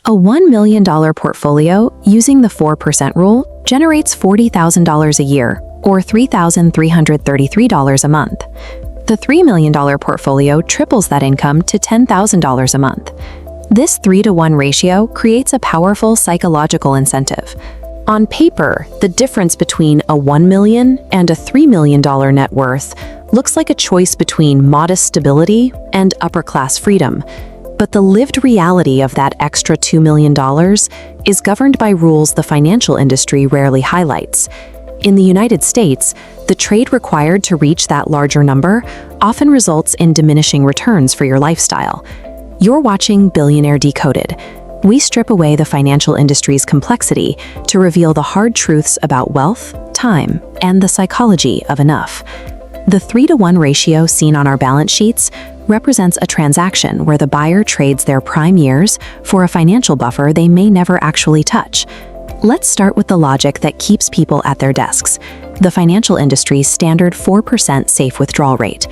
A $1 million portfolio using the 4% rule generates $40,000 a year, or $3,333 a month. The $3 million portfolio triples that income to $10,000 a month. This 3-to-1 ratio creates a powerful psychological incentive. On paper, the difference between a $1 million and a $3 million net worth looks like a choice between modest stability and upper-class freedom. But the lived reality of that extra $2 million is governed by rules the financial industry rarely highlights. In the United States, the trade required to reach that larger number often results in diminishing returns for your lifestyle. You're watching Billionaire Decoded. We strip away the financial industry's complexity to reveal the hard truths about wealth, time, and the psychology of enough. The 3-to-1 ratio seen on our balance sheets represents a transaction where the buyer trades their prime years for a financial buffer they may never actually touch. Let's start with the logic that keeps people at their desks, the financial industry's standard 4% safe withdrawal rate.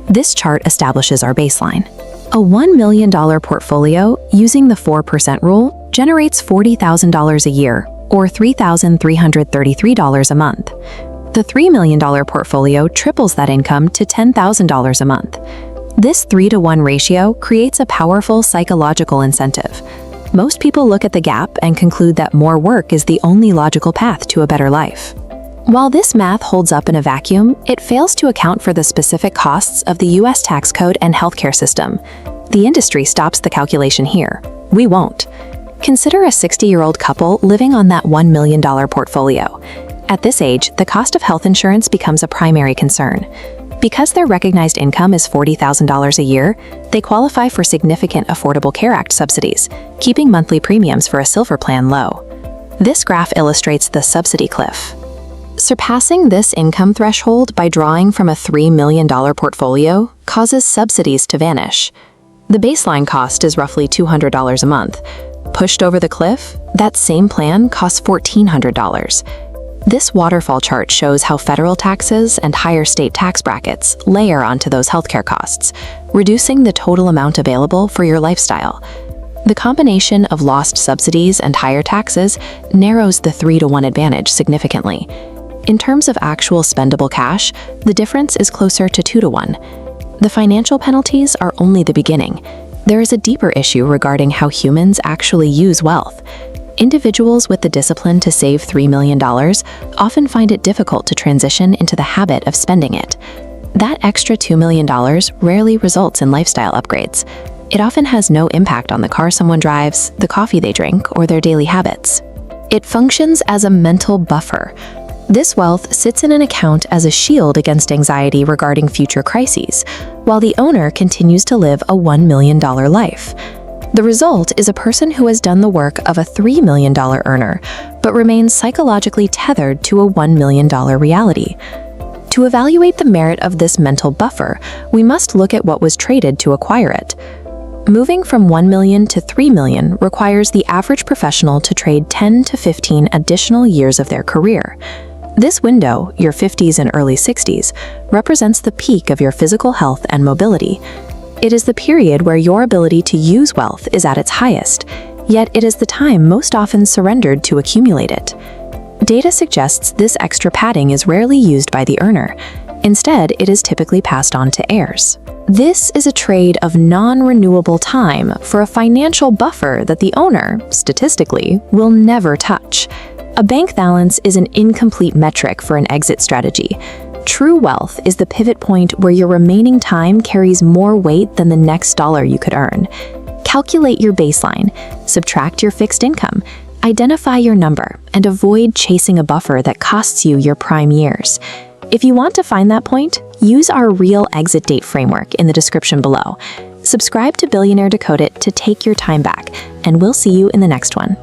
This chart establishes our baseline. A $1 million portfolio using the 4% rule generates $40,000 a year, or $3,333 a month. The $3 million portfolio triples that income to $10,000 a month. This 3-to-1 ratio creates a powerful psychological incentive. Most people look at the gap and conclude that more work is the only logical path to a better life. While this math holds up in a vacuum, it fails to account for the specific costs of the U.S. tax code and healthcare system. The industry stops the calculation here. We won't. Consider a 60-year-old couple living on that $1 million portfolio. At this age, the cost of health insurance becomes a primary concern. Because their recognized income is $40,000 a year, they qualify for significant Affordable Care Act subsidies, keeping monthly premiums for a silver plan low. This graph illustrates the subsidy cliff. Surpassing this income threshold by drawing from a $3 million portfolio causes subsidies to vanish. The baseline cost is roughly $200 a month. Pushed over the cliff, that same plan costs $1,400. This waterfall chart shows how federal taxes and higher state tax brackets layer onto those healthcare costs, reducing the total amount available for your lifestyle. The combination of lost subsidies and higher taxes narrows the 3-to-1 advantage significantly. In terms of actual spendable cash, the difference is closer to 2-to-1. The financial penalties are only the beginning. There is a deeper issue regarding how humans actually use wealth. Individuals with the discipline to save $3 million often find it difficult to transition into the habit of spending it. That extra $2 million rarely results in lifestyle upgrades. It often has no impact on the car someone drives, the coffee they drink, or their daily habits. It functions as a mental buffer. This wealth sits in an account as a shield against anxiety regarding future crises, while the owner continues to live a $1 million life. The result is a person who has done the work of a $3 million earner, but remains psychologically tethered to a $1 million reality. To evaluate the merit of this mental buffer, we must look at what was traded to acquire it. Moving from $1 million to $3 million requires the average professional to trade 10 to 15 additional years of their career. This window, your 50s and early 60s, represents the peak of your physical health and mobility. It is the period where your ability to use wealth is at its highest, yet it is the time most often surrendered to accumulate it. Data suggests this extra padding is rarely used by the earner. Instead, it is typically passed on to heirs. This is a trade of non-renewable time for a financial buffer that the owner, statistically, will never touch. A bank balance is an incomplete metric for an exit strategy. True wealth is the pivot point where your remaining time carries more weight than the next dollar you could earn. Calculate your baseline, subtract your fixed income, identify your number, and avoid chasing a buffer that costs you your prime years. If you want to find that point, use our real exit date framework in the description below. Subscribe to Billionaire Decoded to take your time back, and we'll see you in the next one.